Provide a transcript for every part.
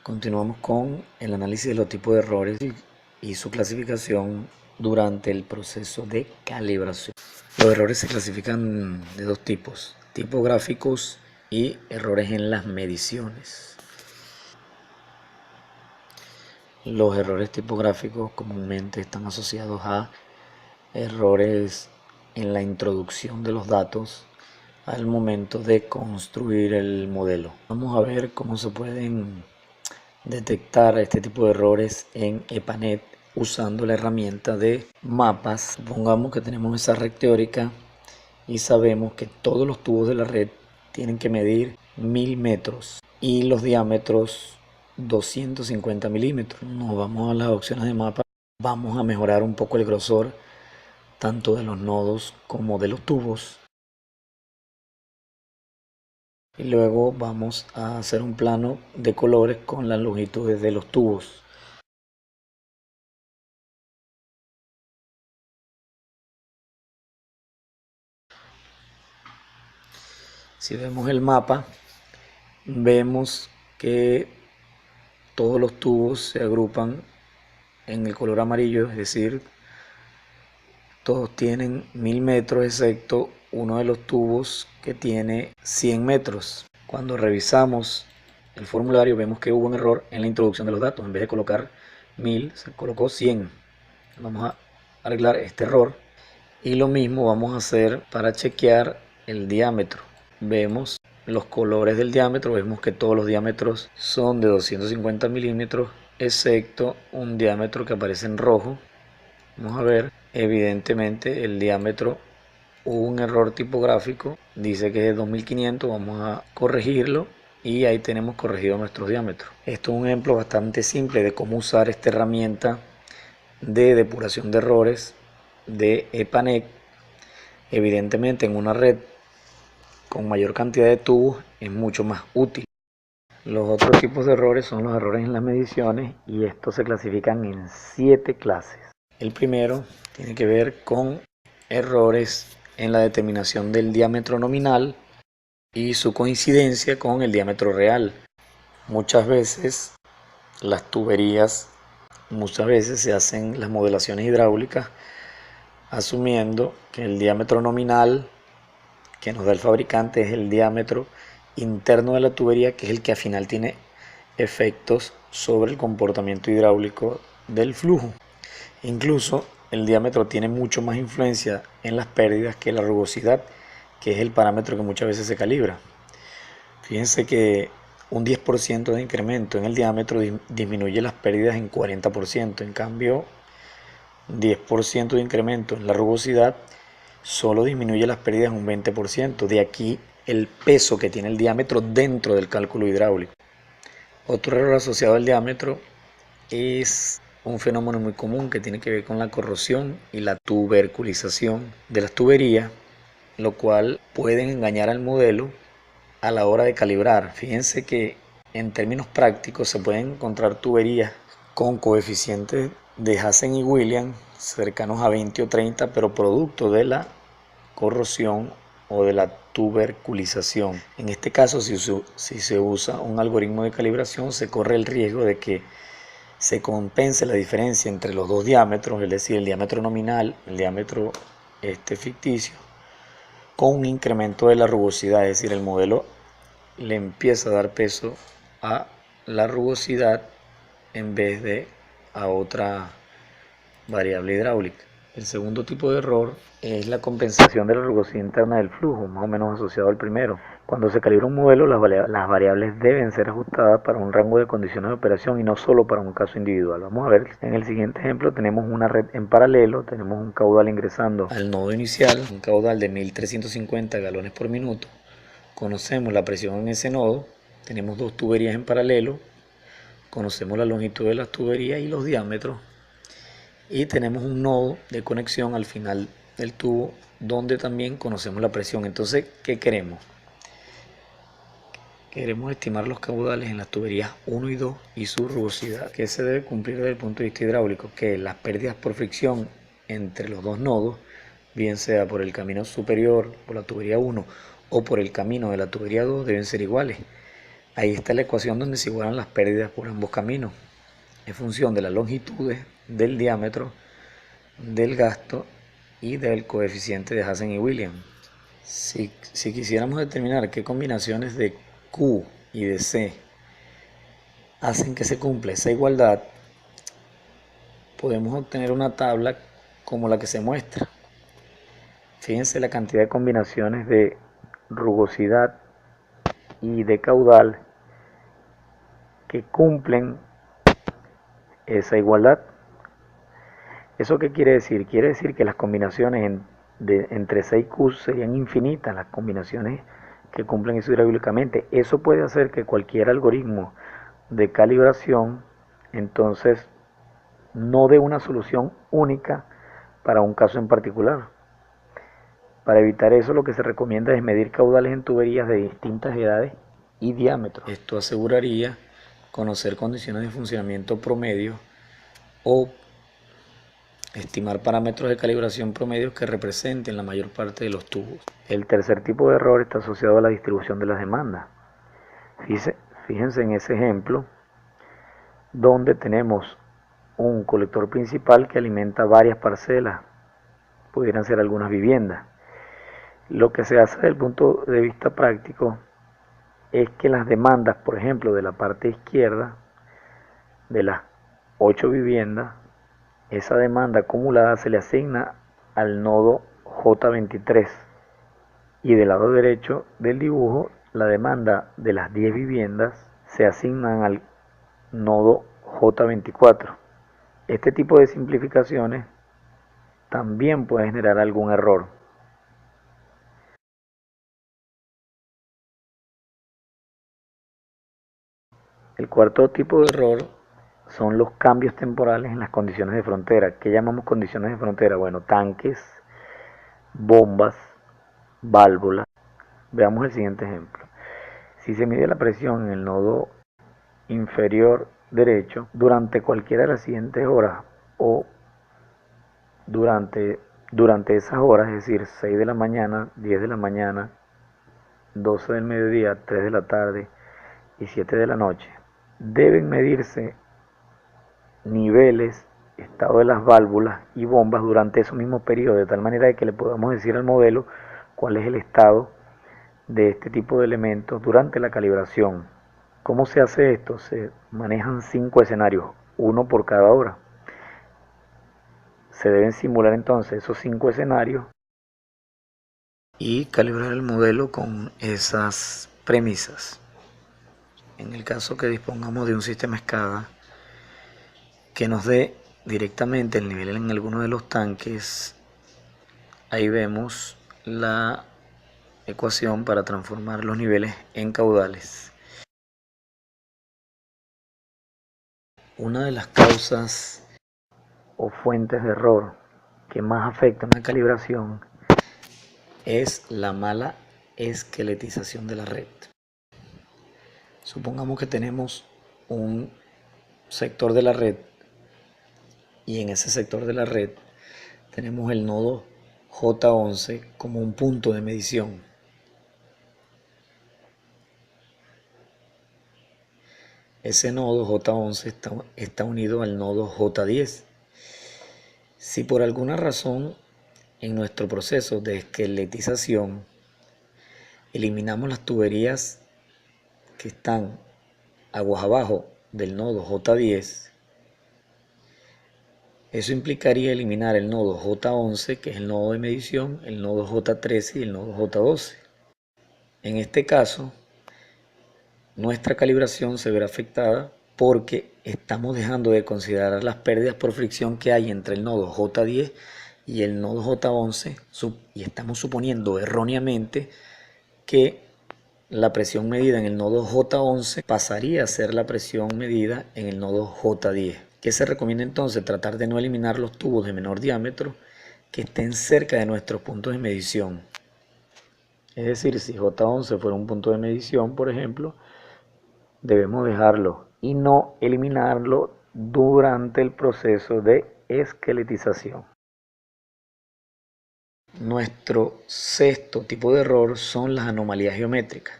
Continuamos con el análisis de los tipos de errores y su clasificación durante el proceso de calibración. Los errores se clasifican de dos tipos: tipográficos y errores en las mediciones. Los errores tipográficos comúnmente están asociados a errores en la introducción de los datos al momento de construir el modelo. Vamos a ver cómo se pueden detectar este tipo de errores en EPANET usando la herramienta de mapas. Supongamos que tenemos esa red teórica y sabemos que todos los tubos de la red tienen que medir 1000 metros y los diámetros 250 milímetros. Nos vamos a las opciones de mapa. Vamos a mejorar un poco el grosor tanto de los nodos como de los tubos. Y luego vamos a hacer un plano de colores con las longitudes de los tubos. Si vemos el mapa, vemos que todos los tubos se agrupan en el color amarillo, es decir, todos tienen 1000 metros excepto uno de los tubos que tiene 100 metros. Cuando revisamos el formulario vemos que hubo un error en la introducción de los datos. En vez de colocar 1000 se colocó 100. Vamos a arreglar este error y lo mismo vamos a hacer para chequear el diámetro. Vemos los colores del diámetro, vemos que todos los diámetros son de 250 milímetros excepto un diámetro que aparece en rojo. Vamos a ver, evidentemente el diámetro, hubo un error tipográfico, dice que es de 2500, vamos a corregirlo y ahí tenemos corregido nuestros diámetros. Esto es un ejemplo bastante simple de cómo usar esta herramienta de depuración de errores de EPANET. Evidentemente en una red con mayor cantidad de tubos es mucho más útil. Los otros tipos de errores son los errores en las mediciones y estos se clasifican en 7 clases. El primero tiene que ver con errores en la determinación del diámetro nominal y su coincidencia con el diámetro real. Muchas veces se hacen las modelaciones hidráulicas asumiendo que el diámetro nominal que nos da el fabricante es el diámetro interno de la tubería, que es el que al final tiene efectos sobre el comportamiento hidráulico del flujo. Incluso el diámetro tiene mucho más influencia en las pérdidas que la rugosidad, que es el parámetro que muchas veces se calibra. Fíjense que un 10% de incremento en el diámetro disminuye las pérdidas en 40%. En cambio, 10% de incremento en la rugosidad solo disminuye las pérdidas en un 20%. De aquí el peso que tiene el diámetro dentro del cálculo hidráulico. Otro error asociado al diámetro es un fenómeno muy común que tiene que ver con la corrosión y la tuberculización de las tuberías, lo cual pueden engañar al modelo a la hora de calibrar. Fíjense que en términos prácticos se pueden encontrar tuberías con coeficientes de Hazen y Williams cercanos a 20 o 30, pero producto de la corrosión o de la tuberculización. En este caso, si se usa un algoritmo de calibración, se corre el riesgo de que se compense la diferencia entre los dos diámetros, es decir, el diámetro nominal, el diámetro ficticio, con un incremento de la rugosidad, es decir, el modelo le empieza a dar peso a la rugosidad en vez de a otra variable hidráulica. El segundo tipo de error es la compensación de la rugosidad interna del flujo, más o menos asociado al primero. Cuando se calibra un modelo, las variables deben ser ajustadas para un rango de condiciones de operación y no solo para un caso individual. Vamos a ver, en el siguiente ejemplo tenemos una red en paralelo, tenemos un caudal ingresando al nodo inicial, un caudal de 1350 galones por minuto. Conocemos la presión en ese nodo, tenemos dos tuberías en paralelo, conocemos la longitud de las tuberías y los diámetros, y tenemos un nodo de conexión al final del tubo donde también conocemos la presión. Entonces, ¿qué queremos? Queremos estimar los caudales en las tuberías 1 y 2 y su rugosidad. ¿Qué se debe cumplir desde el punto de vista hidráulico? Que las pérdidas por fricción entre los dos nodos, bien sea por el camino superior, por la tubería 1 o por el camino de la tubería 2, deben ser iguales. Ahí está la ecuación donde se igualan las pérdidas por ambos caminos. Es función de las longitudes, del diámetro, del gasto y del coeficiente de Hazen y Williams. Si quisiéramos determinar qué combinaciones de Q y de C hacen que se cumpla esa igualdad, podemos obtener una tabla como la que se muestra. Fíjense la cantidad de combinaciones de rugosidad y de caudal que cumplen esa igualdad. ¿Eso qué quiere decir? Quiere decir que las combinaciones entre C y Q serían infinitas, las combinaciones que cumplen eso hidráulicamente. Eso puede hacer que cualquier algoritmo de calibración entonces no dé una solución única para un caso en particular. Para evitar eso, lo que se recomienda es medir caudales en tuberías de distintas edades y diámetros. Esto aseguraría conocer condiciones de funcionamiento promedio o estimar parámetros de calibración promedios que representen la mayor parte de los tubos. El tercer tipo de error está asociado a la distribución de las demandas. Fíjense en ese ejemplo donde tenemos un colector principal que alimenta varias parcelas, pudieran ser algunas viviendas. Lo que se hace desde el punto de vista práctico es que las demandas, por ejemplo, de la parte izquierda, de las 8 viviendas, esa demanda acumulada se le asigna al nodo J23 y del lado derecho del dibujo la demanda de las 10 viviendas se asignan al nodo J24. Este tipo de simplificaciones también puede generar algún error. El cuarto tipo de error son los cambios temporales en las condiciones de frontera. ¿Qué llamamos condiciones de frontera? Bueno, tanques, bombas, válvulas. Veamos el siguiente ejemplo. Si se mide la presión en el nodo inferior derecho durante cualquiera de las siguientes horas o durante esas horas, es decir, 6 de la mañana, 10 de la mañana, 12 del mediodía, 3 de la tarde y 7 de la noche, deben medirse niveles, estado de las válvulas y bombas durante esos mismos periodos, de tal manera que le podamos decir al modelo cuál es el estado de este tipo de elementos durante la calibración. ¿Cómo se hace esto? Se manejan 5 escenarios, uno por cada hora. Se deben simular entonces esos 5 escenarios y calibrar el modelo con esas premisas. En el caso que dispongamos de un sistema SCADA que nos dé directamente el nivel en alguno de los tanques, ahí vemos la ecuación para transformar los niveles en caudales. Una de las causas o fuentes de error que más afectan a la calibración es la mala esqueletización de la red. Supongamos que tenemos un sector de la red y en ese sector de la red tenemos el nodo J11 como un punto de medición. Ese nodo J11 está unido al nodo J10. Si por alguna razón en nuestro proceso de esqueletización eliminamos las tuberías que están aguas abajo del nodo J10, eso implicaría eliminar el nodo J11, que es el nodo de medición, el nodo J13 y el nodo J12. En este caso, nuestra calibración se verá afectada porque estamos dejando de considerar las pérdidas por fricción que hay entre el nodo J10 y el nodo J11 y estamos suponiendo erróneamente que la presión medida en el nodo J11 pasaría a ser la presión medida en el nodo J10. ¿Qué se recomienda entonces? Tratar de no eliminar los tubos de menor diámetro que estén cerca de nuestros puntos de medición. Es decir, si J11 fuera un punto de medición, por ejemplo, debemos dejarlo y no eliminarlo durante el proceso de esqueletización. Nuestro sexto tipo de error son las anomalías geométricas.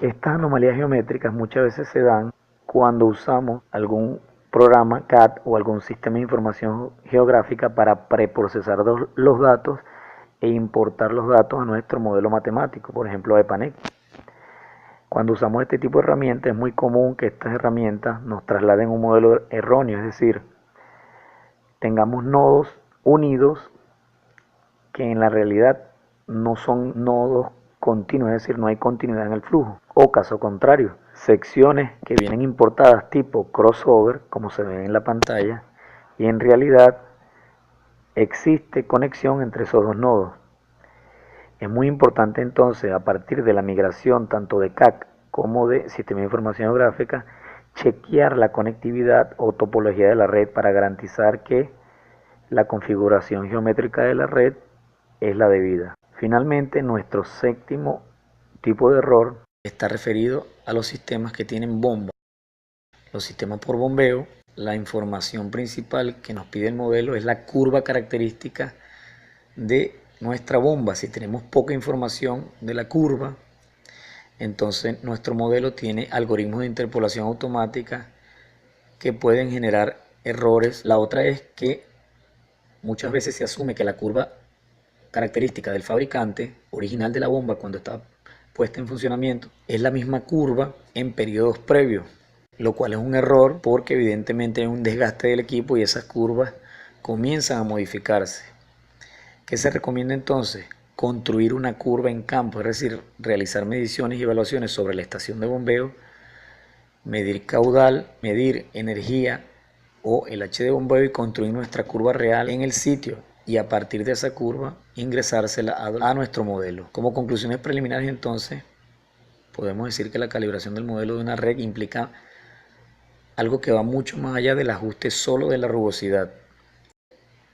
Estas anomalías geométricas muchas veces se dan cuando usamos algún programa CAD o algún sistema de información geográfica para preprocesar los datos e importar los datos a nuestro modelo matemático, por ejemplo EPANET. Cuando usamos este tipo de herramientas es muy común que estas herramientas nos trasladen un modelo erróneo, es decir, tengamos nodos unidos que en la realidad no son nodos continuos, es decir, no hay continuidad en el flujo. O caso contrario, secciones que vienen importadas tipo crossover, como se ve en la pantalla, y en realidad existe conexión entre esos dos nodos. Es muy importante entonces, a partir de la migración tanto de CAC como de Sistema de Información Geográfica, chequear la conectividad o topología de la red para garantizar que la configuración geométrica de la red es la debida. Finalmente, nuestro séptimo tipo de error está referido a los sistemas que tienen bomba. Los sistemas por bombeo, la información principal que nos pide el modelo es la curva característica de nuestra bomba. Si tenemos poca información de la curva, entonces nuestro modelo tiene algoritmos de interpolación automática que pueden generar errores. La otra es que muchas veces se asume que la curva característica del fabricante original de la bomba cuando está puesta en funcionamiento es la misma curva en periodos previos, lo cual es un error porque evidentemente hay un desgaste del equipo y esas curvas comienzan a modificarse. ¿Qué se recomienda entonces? Construir una curva en campo, es decir, realizar mediciones y evaluaciones sobre la estación de bombeo, medir caudal, medir energía o el H de bombeo y construir nuestra curva real en el sitio y a partir de esa curva ingresársela a nuestro modelo. Como conclusiones preliminares entonces, podemos decir que la calibración del modelo de una red implica algo que va mucho más allá del ajuste solo de la rugosidad.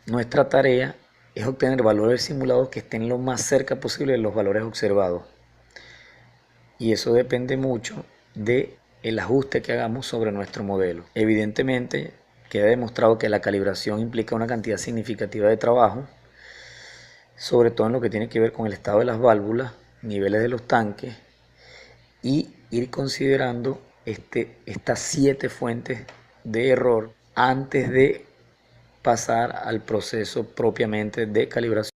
Nuestra tarea es obtener valores simulados que estén lo más cerca posible de los valores observados. Y eso depende mucho del ajuste que hagamos sobre nuestro modelo. Evidentemente, queda demostrado que la calibración implica una cantidad significativa de trabajo, sobre todo en lo que tiene que ver con el estado de las válvulas, niveles de los tanques y ir considerando estas 7 fuentes de error antes de pasar al proceso propiamente de calibración.